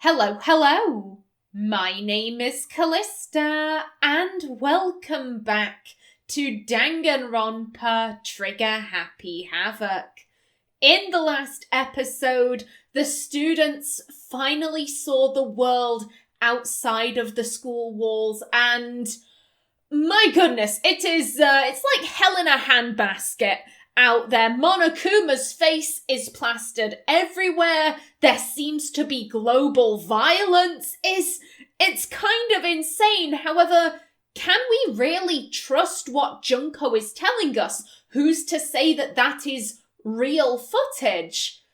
Hello, hello! My name is Callista, and welcome back to Danganronpa Trigger Happy Havoc. In the last episode, the students finally saw the world outside of the school walls, and my goodness, it's like hell in a handbasket out there. Monokuma's face is plastered everywhere. There seems to be global violence. It's kind of insane. However, can we really trust what Junko is telling us? Who's to say that that is real footage?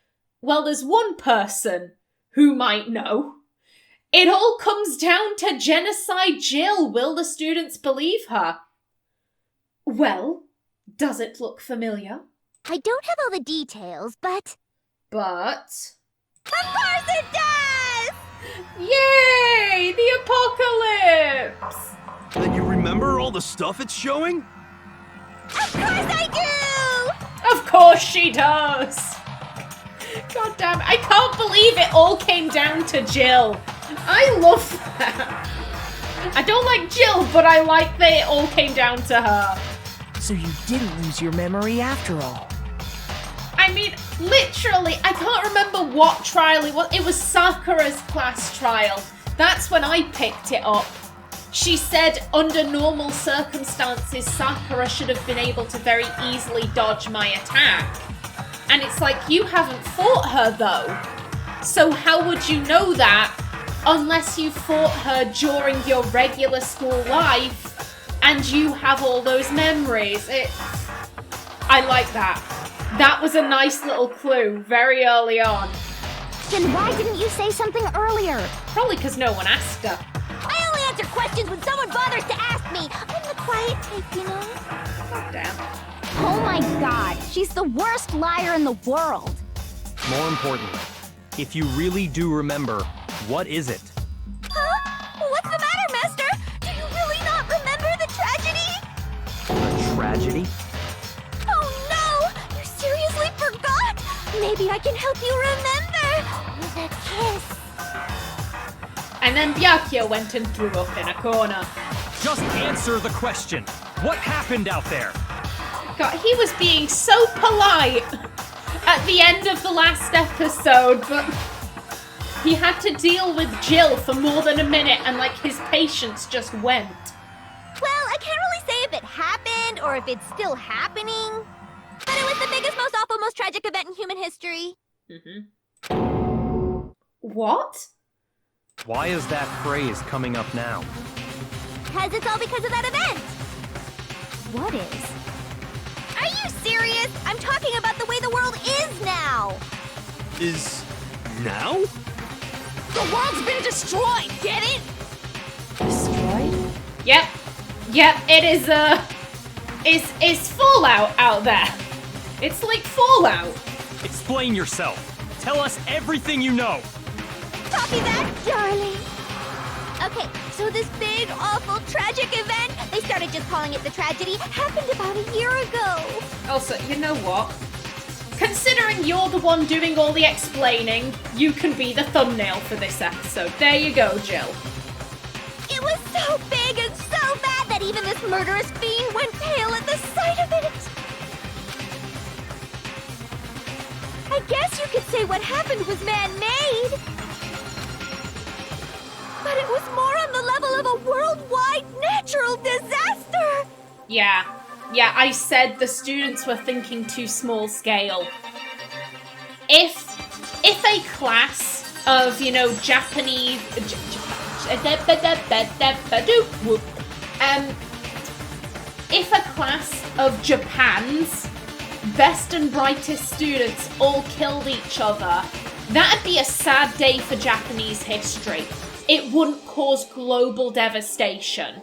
Well, there's one person who might know. It all comes down to Genocide Jill. Will the students believe her? Well, does it look familiar? I don't have all the details, but... But... Of course it does! Yay! The apocalypse! Then you remember all the stuff it's showing? Of course I do! Of course she does! God damn it, I can't believe it all came down to Jill. I love that. I don't like Jill, but I like that it all came down to her. So you didn't lose your memory after all. I mean, literally, I can't remember what trial it was. It was Sakura's class trial. That's when I picked it up. She said under normal circumstances, Sakura should have been able to very easily dodge my attack. And it's like, you haven't fought her though. So how would you know that unless you fought her during your regular school life and you have all those memories? I like that. That was a nice little clue very early on. Then why didn't you say something earlier? Probably because no one asked her. I only answer questions when someone bothers to ask me. I'm the quiet type, you know? God damn. Oh my god, she's the worst liar in the world. More importantly, if you really do remember, what is it? Huh? What's the matter, Master? Do you really not remember the tragedy? A tragedy? Oh no! You seriously forgot? Maybe I can help you remember with a kiss. And then Byakuya went and threw up in a corner. Just answer the question. What happened out there? God, he was being so polite at the end of the last episode, but he had to deal with Jill for more than a minute, and like his patience just went. Well, I can't really say if it happened or if it's still happening, but it was the biggest, most awful, most tragic event in human history. What? Why is that phrase coming up now? Because it's all because of that event. What is? Are you serious? I'm talking about the way the world is now. Is now? The world's been destroyed, get it? Destroyed? Yep, it is, it's Fallout out there. It's like Fallout. Explain yourself. Tell us everything you know. Copy that, darling. Okay, so this big, awful, tragic event, they started just calling it the tragedy, happened about a year ago. Also, you know what? Considering you're the one doing all the explaining, you can be the thumbnail for this episode. There you go, Jill. It was so big and so bad that even this murderous fiend went pale at the sight of it. I guess you could say what happened was man-made. But it was more on the level of a worldwide natural disaster! Yeah, I said the students were thinking too small scale. If a class of, Japanese... if a class of Japan's best and brightest students all killed each other, that'd be a sad day for Japanese history. It wouldn't cause global devastation.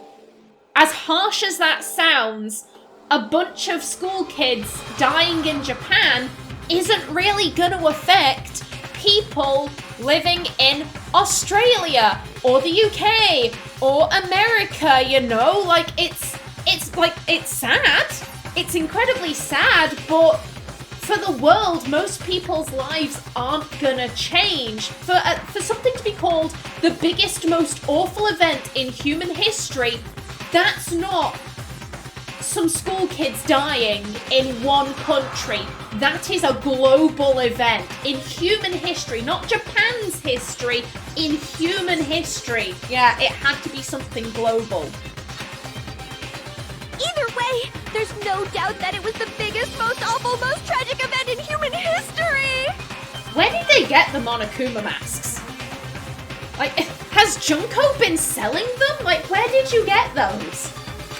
As harsh as that sounds, a bunch of school kids dying in Japan isn't really gonna affect people living in Australia or the UK or America, Like, it's sad. It's incredibly sad, but for the world, most people's lives aren't gonna change. For something to be called the biggest, most awful event in human history, that's not some school kids dying in one country. That is a global event in human history, not Japan's history, in human history. Yeah, it had to be something global. Either way, there's no doubt that it was the biggest, most awful, most tragic event in human history! Where did they get the Monokuma masks? Like, has Junko been selling them? Like, where did you get those?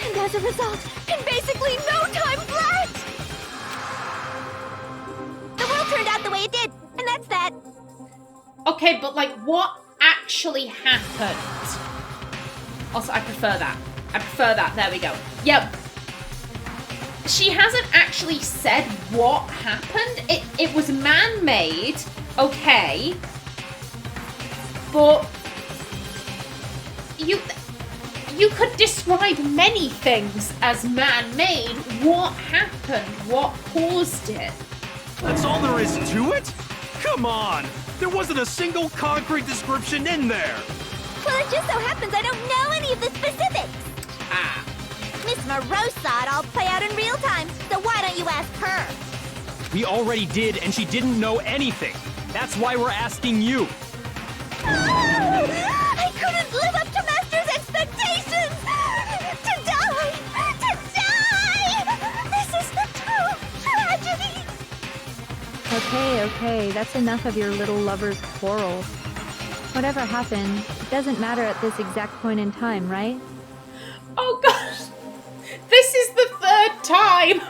And as a result, in basically no time flat, the world turned out the way it did, and that's that. Okay, but like, what actually happened? Also, I prefer that. There we go. Yep. She hasn't actually said what happened. It was man-made, okay. But you could describe many things as man-made. What happened? What caused it? That's all there is to it? Come on! There wasn't a single concrete description in there! Well, it just so happens I don't know any of the specifics. Ah. Miss Moreau saw it all play out in real time, so why don't you ask her? We already did, and she didn't know anything. That's why we're asking you. I couldn't live up to Master's expectations! To die! This is the true tragedy! Okay, that's enough of your little lovers' quarrel. Whatever happened, it doesn't matter at this exact point in time, right? Oh gosh. This is the third time.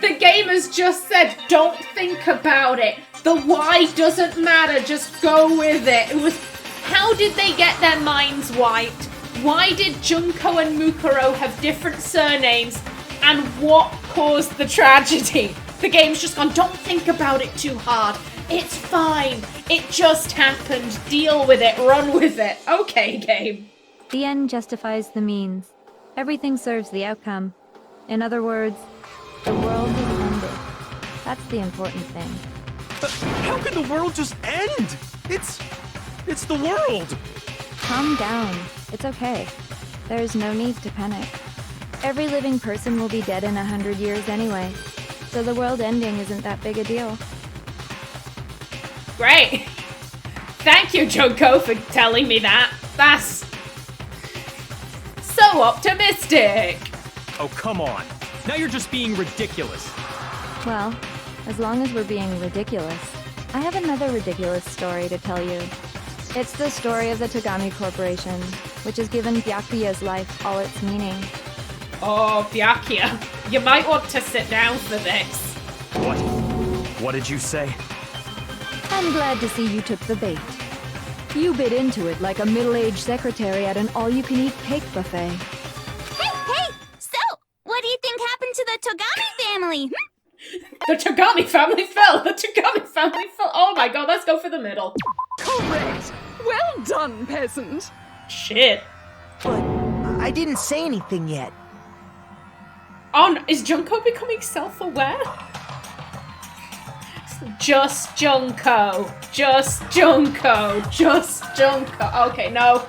The game has just said, don't think about it. The why doesn't matter, just go with it. It was, how did they get their minds wiped? Why did Junko and Mukuro have different surnames? And what caused the tragedy? The game's just gone, don't think about it too hard. It's fine. It just happened. Deal with it. Run with it. Okay, game. The end justifies the means. Everything serves the outcome. In other words, the world has ended. That's the important thing. How can the world just end? It's the world! Calm down. It's okay. There's no need to panic. Every living person will be dead in 100 years anyway, so the world ending isn't that big a deal. Great. Thank you, Junko, for telling me that. That's so optimistic. Oh, come on. Now you're just being ridiculous. Well, as long as we're being ridiculous, I have another ridiculous story to tell you. It's the story of the Tagami Corporation, which has given Byakuya's life all its meaning. Oh, Byakuya, you might want to sit down for this. What? What did you say? I'm glad to see you took the bait. You bit into it like a middle-aged secretary at an all-you-can-eat cake buffet. Hey! So, what do you think happened to the Togami family? The Tagami family fell. The Tagami family fell. Oh my god, let's go for the middle. Correct. Well done, peasant. Shit. But I didn't say anything yet. Oh, is Junko becoming self-aware? Just Junko. Just Junko. Just Junko. Okay, no.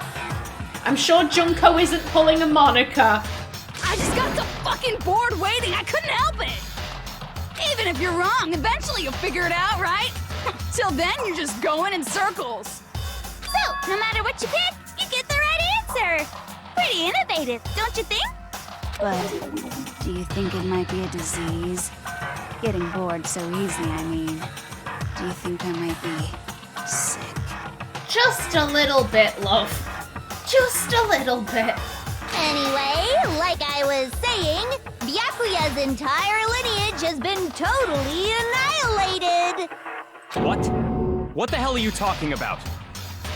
I'm sure Junko isn't pulling a Monica. I just got so fucking bored waiting, I couldn't help it. Even if you're wrong, eventually you'll figure it out, right? Till then, you're just going in circles. So, no matter what you pick, you get the right answer. Pretty innovative, don't you think? But do you think it might be a disease? Getting bored so easy, I mean. Do you think I might be sick? Just a little bit, love. Just a little bit. Anyway, like I was saying, Byakuya's entire lineage has been totally annihilated. What? What the hell are you talking about?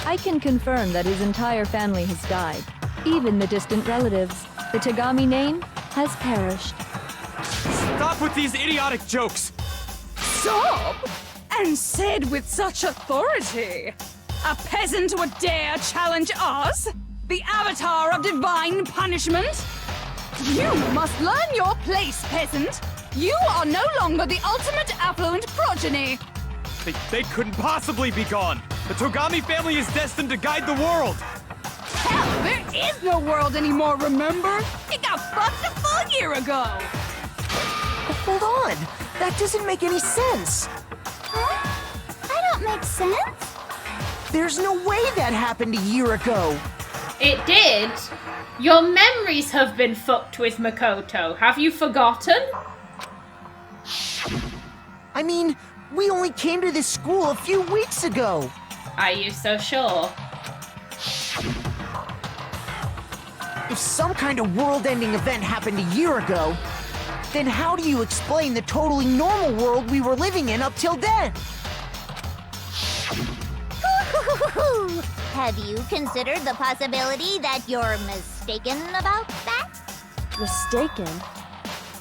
I can confirm that his entire family has died. Even the distant relatives. The Tagami name has perished. Stop with these idiotic jokes! Stop! And said with such authority. A peasant would dare challenge us? The avatar of divine punishment? You must learn your place, peasant. You are no longer the ultimate affluent progeny. They couldn't possibly be gone! The Togami family is destined to guide the world! Hell, there is no world anymore, remember? It got fucked a full year ago! Hold on! That doesn't make any sense! Huh? I don't make sense. There's no way that happened a year ago! It did. Your memories have been fucked with, Makoto. Have you forgotten? I mean, we only came to this school a few weeks ago! Are you so sure? If some kind of world-ending event happened a year ago, then how do you explain the totally normal world we were living in up till then? Have you considered the possibility that you're mistaken about that? Mistaken?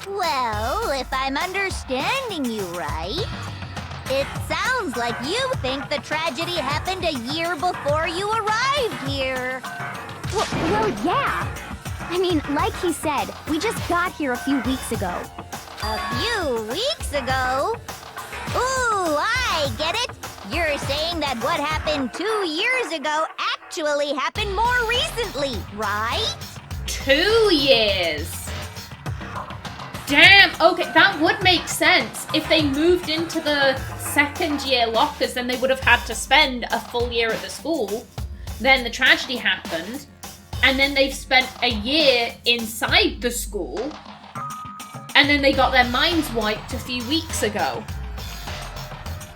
Well, if I'm understanding you right, it sounds like you think the tragedy happened a year before you arrived here. Well, yeah. I mean, like he said, we just got here a few weeks ago. A few weeks ago? Ooh, I get it. You're saying that what happened 2 years ago actually happened more recently, right? 2 years. Damn, okay, that would make sense. If they moved into the second year lockers, then they would have had to spend a full year at the school. Then the tragedy happened. And then they've spent a year inside the school. And then they got their minds wiped a few weeks ago.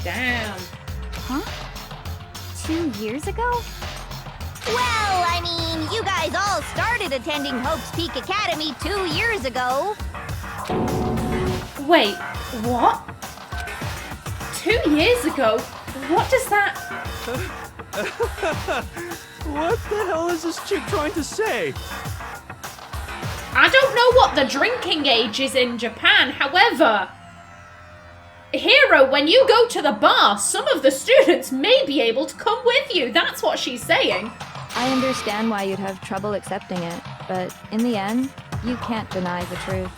Damn. Huh? 2 years ago? Well, I mean, you guys all started attending Hope's Peak Academy 2 years ago. Wait, what? 2 years ago? What does that... What the hell is this chick trying to say? I don't know what the drinking age is in Japan, however... Hero, when you go to the bar, some of the students may be able to come with you. That's what she's saying. I understand why you'd have trouble accepting it, but in the end, you can't deny the truth.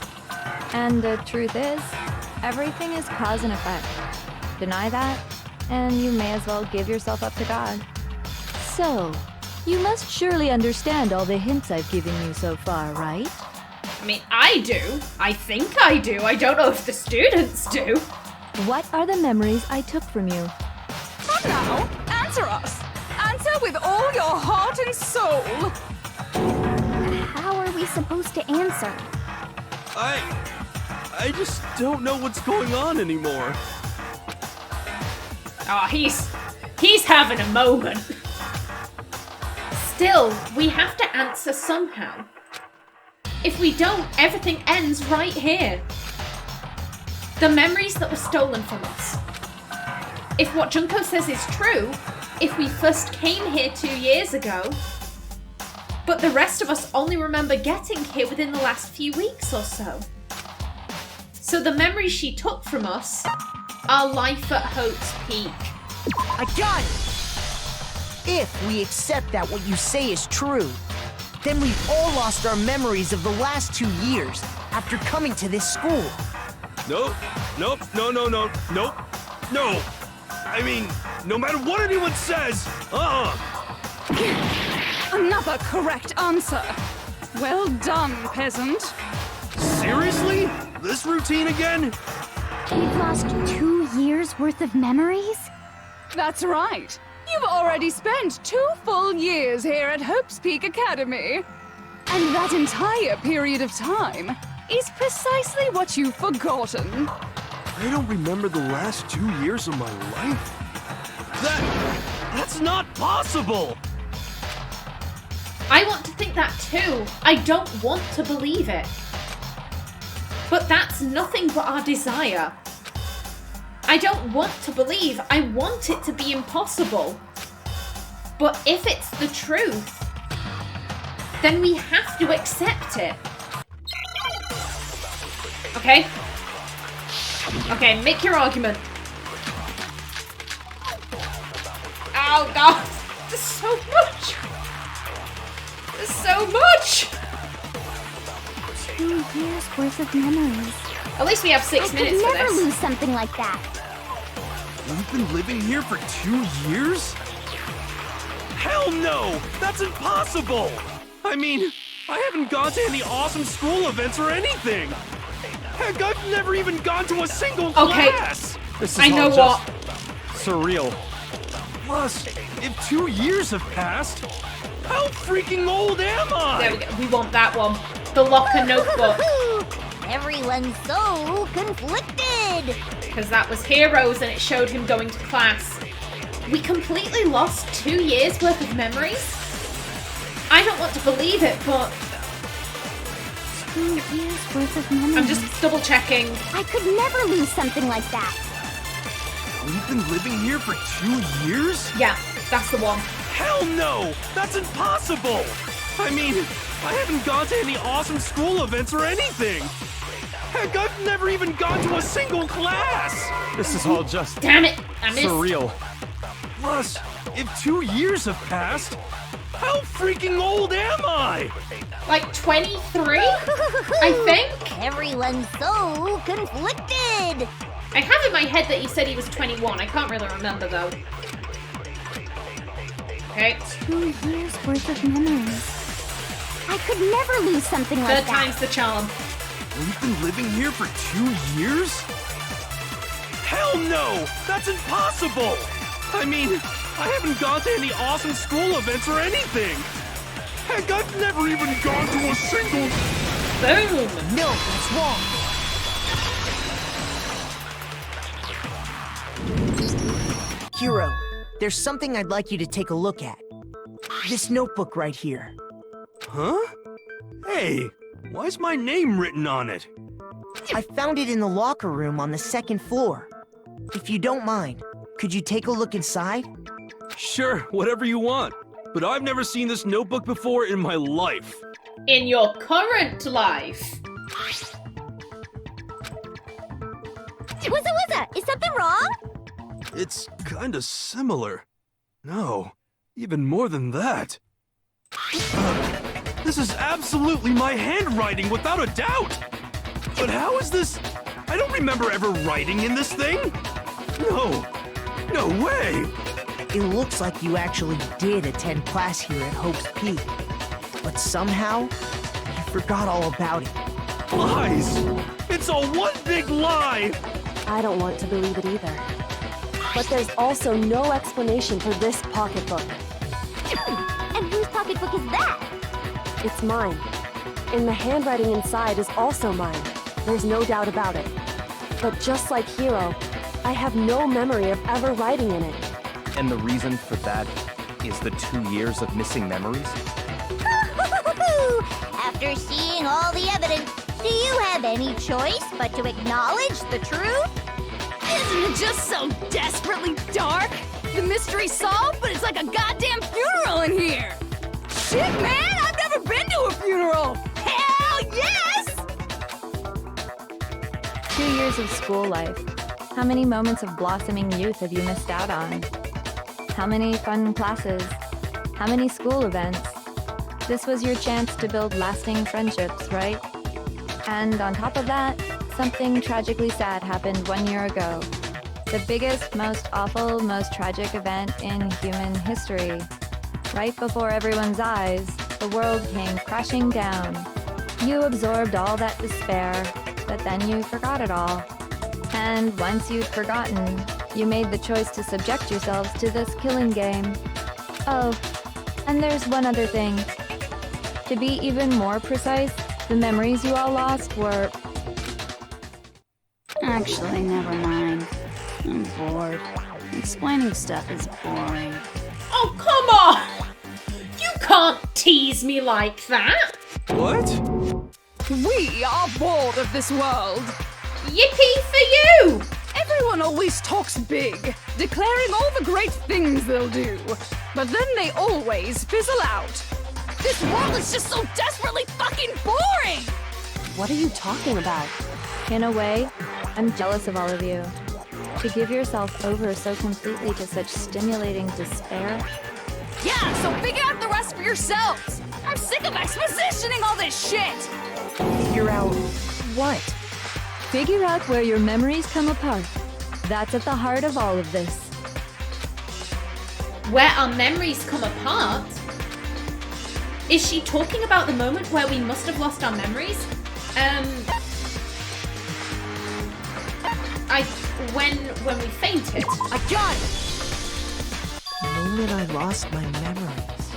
And the truth is, everything is cause and effect. Deny that, and you may as well give yourself up to God. So, you must surely understand all the hints I've given you so far, right? I mean, I do. I think I do. I don't know if the students do. What are the memories I took from you? Come now, answer us! Answer with all your heart and soul! How are we supposed to answer? I just don't know what's going on anymore. Oh, he's having a moment. Still, we have to answer somehow. If we don't, everything ends right here. The memories that were stolen from us. If what Junko says is true, if we first came here 2 years ago, but the rest of us only remember getting here within the last few weeks or so. So the memories she took from us are life at Hope's Peak. I got it! If we accept that what you say is true, then we've all lost our memories of the last 2 years after coming to this school. Nope. No. I mean, no matter what anyone says, Another correct answer. Well done, peasant. Seriously? This routine again? We've lost 2 years worth of memories? That's right. You've already spent 2 full years here at Hope's Peak Academy. And that entire period of time is precisely what you've forgotten. I don't remember the last 2 years of my life. That's not possible! I want to think that too. I don't want to believe it. But that's nothing but our desire. I don't want to believe. I want it to be impossible. But if it's the truth, then we have to accept it. Okay? Okay, make your argument. Oh god, there's so much! There's so much! 2 years worth of memories. At least we have 6 minutes I for could never this. lose something like that. We've been living here for 2 years? Hell no! That's impossible! I mean, I haven't gone to any awesome school events or anything! Heck, I've never even gone to a single class! This is I know all just what. surreal. Plus, if 2 years have passed, how freaking old am I? There we go. We want that one. The locker notebook. Everyone's so conflicted. Because that was Heroes and it showed him going to class. We completely lost 2 years worth of memories? I don't want to believe it, but 2 years worth of memories. I'm just double checking. I could never lose something like that. We've been living here for 2 years? Yeah, that's the one. Hell no! That's impossible! I mean, I haven't gone to any awesome school events or anything! Heck, I've never even gone to a single class! This is all just Damn it! I missed. surreal. Plus, if 2 years have passed, how freaking old am I? Like 23? I think? Everyone's so conflicted. I have in my head that he said he was 21. I can't really remember though. Okay. 2 years worth of memories. I could never lose something like Third that. time's the charm. We've been living here for 2 years? Hell no! That's impossible! I mean, I haven't gone to any awesome school events or anything! Heck, I've never even gone to a single... Boom! No, that's wrong. Hero, there's something I'd like you to take a look at. This notebook right here. Huh? Hey, why's my name written on it? I found it in the locker room on the 2nd floor. If you don't mind, could you take a look inside? Sure, whatever you want. But I've never seen this notebook before in my life. In your current life. What's is something wrong? It's kinda similar. No, even more than that. This is absolutely my handwriting, without a doubt! But how is this? I don't remember ever writing in this thing! No way! It looks like you actually did attend class here at Hope's Peak. But somehow, you forgot all about it. Lies! It's all one big lie! I don't want to believe it either. But there's also no explanation for this pocketbook. And whose pocketbook is that? It's mine. And the handwriting inside is also mine. There's no doubt about it. But just like Hero, I have no memory of ever writing in it. And the reason for that is the 2 years of missing memories? After seeing all the evidence, do you have any choice but to acknowledge the truth? Isn't it just so desperately dark? The mystery's solved, but it's like a goddamn funeral in here! Shit, man! I've never been to a funeral! Hell yes! 2 years of school life. How many moments of blossoming youth have you missed out on? How many fun classes? How many school events? This was your chance to build lasting friendships, right? And on top of that, something tragically sad happened 1 year ago. The biggest, most awful, most tragic event in human history. Right before everyone's eyes, the world came crashing down. You absorbed all that despair, but then you forgot it all. And once you'd forgotten, you made the choice to subject yourselves to this killing game. Oh, and there's one other thing. To be even more precise, the memories you all lost were... Actually, never mind. I'm bored. Explaining stuff is boring. Oh, come on! You can't tease me like that! What? We are bored of this world! Yippee for you! Everyone always talks big, declaring all the great things they'll do. But then they always fizzle out. This world is just so desperately fucking boring! What are you talking about? In a way, I'm jealous of all of you. To give yourself over so completely to such stimulating despair. Yeah, so figure out the rest for yourselves! I'm sick of expositioning all this shit! Figure out what? Figure out where your memories come apart. That's at the heart of all of this. where our memories come apart. Is she talking about the moment where we must have lost our memories? When we fainted. I got it! The moment I lost my memories.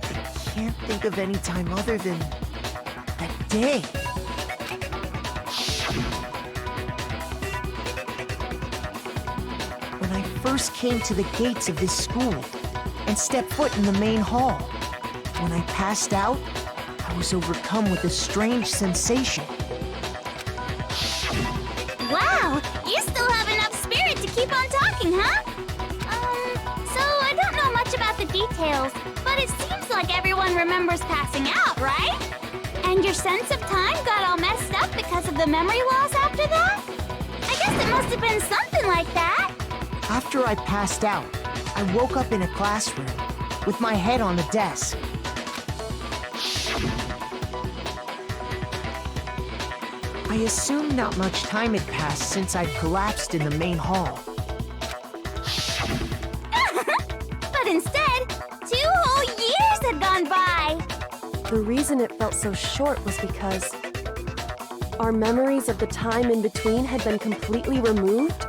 I can't think of any time other than that day. When I first came to the gates of this school and stepped foot in the main hall. When I passed out, I was overcome with a strange sensation. Wow, you still have enough spirit to keep on talking, huh? So I don't know much about the details, but it seems like everyone remembers passing out, right? And your sense of time got all messed up because of the memory loss after that? I guess it must have been something like that. After I passed out, I woke up in a classroom with my head on the desk. I assumed not much time had passed since I'd collapsed in the main hall. But instead, 2 whole years had gone by. The reason it felt so short was because our memories of the time in between had been completely removed.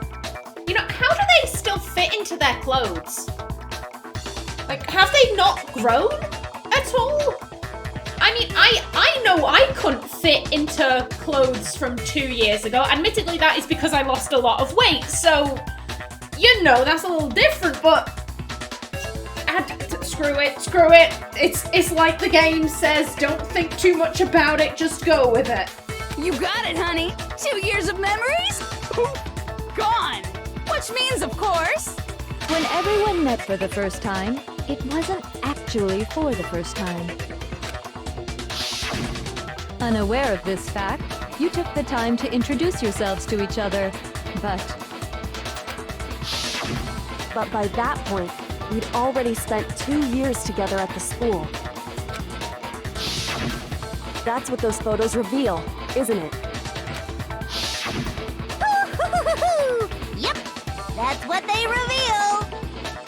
You know, how do they still fit into their clothes? Like, have they not grown at all? I mean, I know I couldn't fit into clothes from 2 years ago. Admittedly, that is because I lost a lot of weight, so, you know, that's a little different, but screw it. It's like the game says, don't think too much about it, just go with it. You got it, honey. 2 years of memories? Gone. Which means, of course... When everyone met for the first time, it wasn't actually for the first time. Unaware of this fact, you took the time to introduce yourselves to each other, But by that point, we'd already spent 2 years together at the school. That's what those photos reveal, isn't it? Yep, that's what they reveal.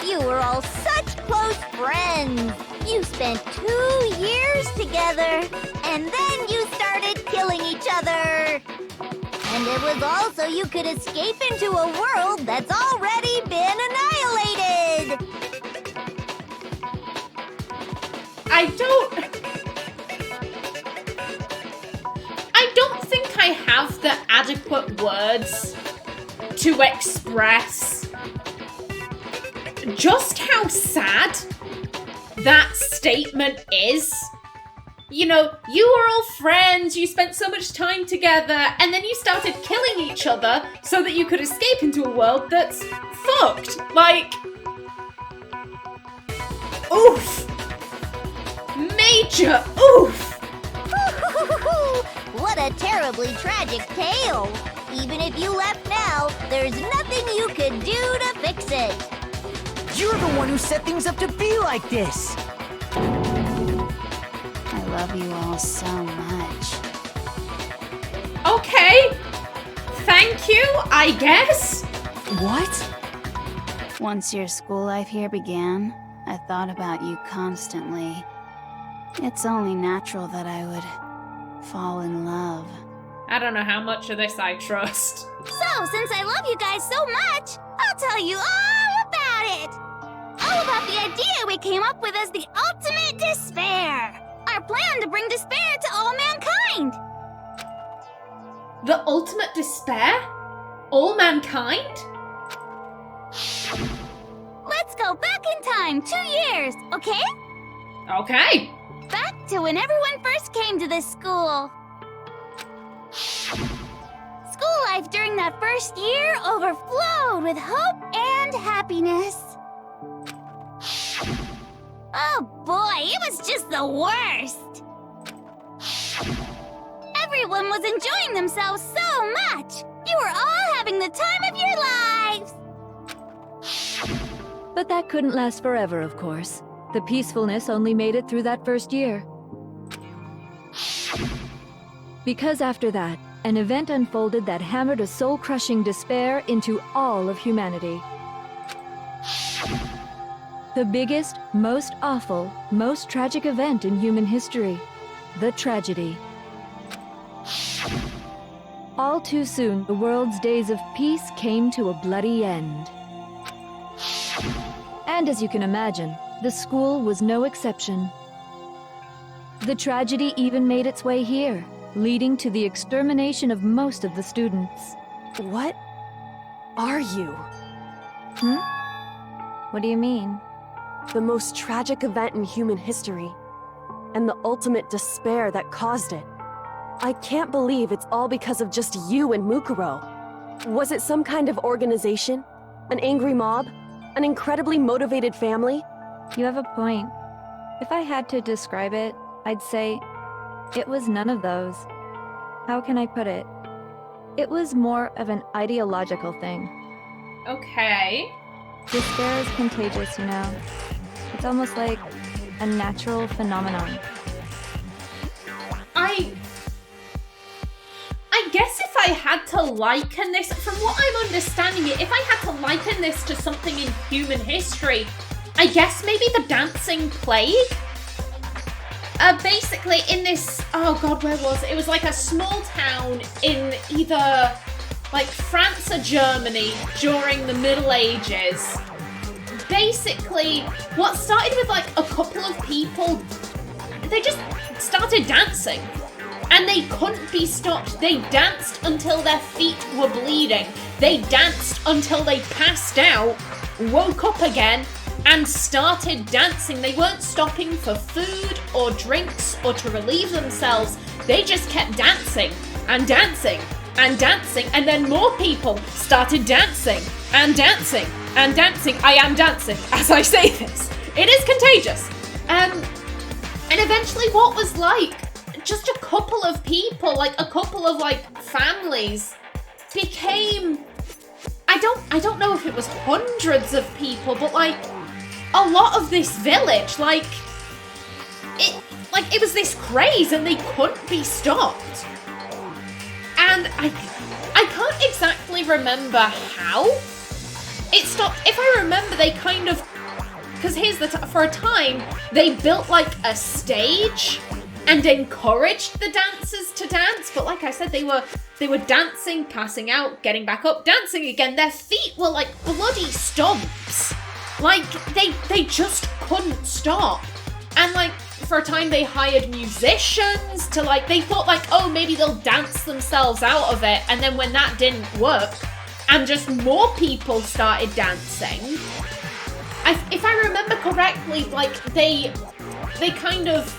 You were all such close friends. You spent 2 years together, and then you started killing each other. And it was all so you could escape into a world that's already been annihilated. I don't think I have the adequate words to express just how sad that statement is. You know, you were all friends, you spent so much time together, and then you started killing each other so that you could escape into a world that's fucked. Like, oof. Major oof. What a terribly tragic tale. Even if you left now, there's nothing you could do to fix it. You're the one who set things up to be like this! I love you all so much. Okay. Thank you, I guess. What? Once your school life here began, I thought about you constantly. It's only natural that I would fall in love. I don't know how much of this I trust. So, since I love you guys so much, I'll tell you all about it. All about the idea we came up with as the ultimate despair. Our plan to bring despair to all mankind. The ultimate despair? All mankind? Let's go back in time 2 years, okay? Okay. Back to when everyone first came to this school. School life during that first year overflowed with hope and happiness. Oh boy, it was just the worst. Everyone was enjoying themselves so much. You were all having the time of your lives. But that couldn't last forever, of course. The peacefulness only made it through that first year. Because after that, an event unfolded that hammered a soul-crushing despair into all of humanity. The biggest, most awful, most tragic event in human history. The tragedy. All too soon, the world's days of peace came to a bloody end. And as you can imagine, the school was no exception. The tragedy even made its way here, leading to the extermination of most of the students. What are you? What do you mean? The most tragic event in human history, and the ultimate despair that caused it. I can't believe it's all because of just you and Mukuro. Was it some kind of organization? An angry mob? An incredibly motivated family? You have a point. If I had to describe it, I'd say it was none of those. How can I put it? It was more of an ideological thing. Okay. Despair is contagious, you know. It's almost like a natural phenomenon. I guess if I had to liken this, from what I'm understanding it, if I had to liken this to something in human history, I guess maybe the dancing plague? Basically in this, oh god, where was it? It was like a small town in either like France or Germany during the Middle Ages. Basically, what started with like a couple of people, they just started dancing. And they couldn't be stopped. They danced until their feet were bleeding. They danced until they passed out, woke up again, and started dancing. They weren't stopping for food or drinks or to relieve themselves. They just kept dancing and dancing and dancing. And then more people started dancing and dancing and dancing. I am dancing as I say this. It is contagious. And eventually what was like just a couple of people, like a couple of like families became, I don't know if it was hundreds of people, but like a lot of this village, like it was this craze and they couldn't be stopped. And I can't exactly remember how it stopped. If I remember, they kind of, because here's the for a time they built like a stage and encouraged the dancers to dance, but like I said, they were dancing, passing out, getting back up, dancing again. Their feet were like bloody stumps. Like they just couldn't stop. And like for a time they hired musicians to like, they thought like, oh, maybe they'll dance themselves out of it. And then when that didn't work and just more people started dancing, if I remember correctly, like they kind of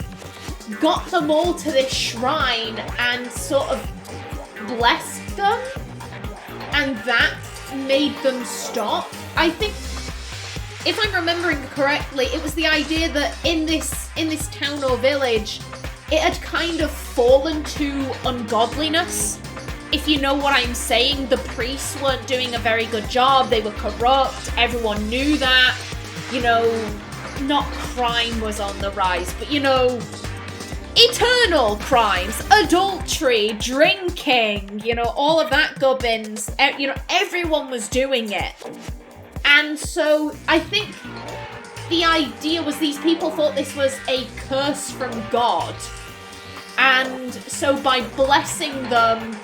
got them all to this shrine and sort of blessed them, and that made them stop. I think, if I'm remembering correctly, it was the idea that in this town or village, it had kind of fallen to ungodliness. If you know what I'm saying, the priests weren't doing a very good job, they were corrupt, everyone knew that, you know, not crime was on the rise, but you know, eternal crimes, adultery, drinking, you know, all of that gubbins, you know, everyone was doing it. And so I think the idea was these people thought this was a curse from God. And so by blessing them,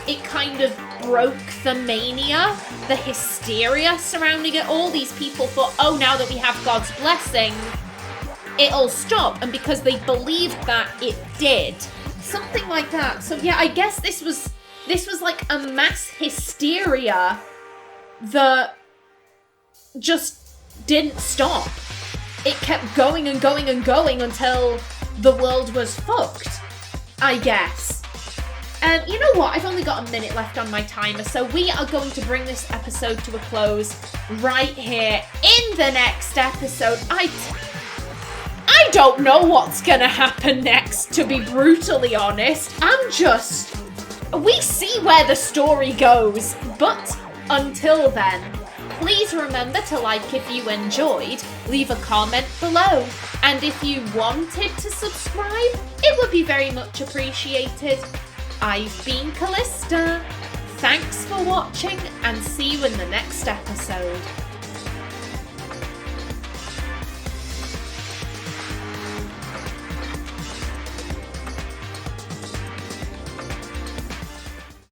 it kind of broke the mania, the hysteria surrounding it. All these people thought, oh, now that we have God's blessing, it'll stop. And because they believed that, it did. Something like that. So yeah, I guess this was like a mass hysteria that just didn't stop. It kept going and going and going until the world was fucked, I guess. You know what? I've only got a minute left on my timer, so we are going to bring this episode to a close right here in the next episode. I don't know what's gonna happen next, to be brutally honest. We see where the story goes, but until then, please remember to like if you enjoyed, leave a comment below, and if you wanted to subscribe, it would be very much appreciated. I've been Kallista. Thanks for watching, and see you in the next episode.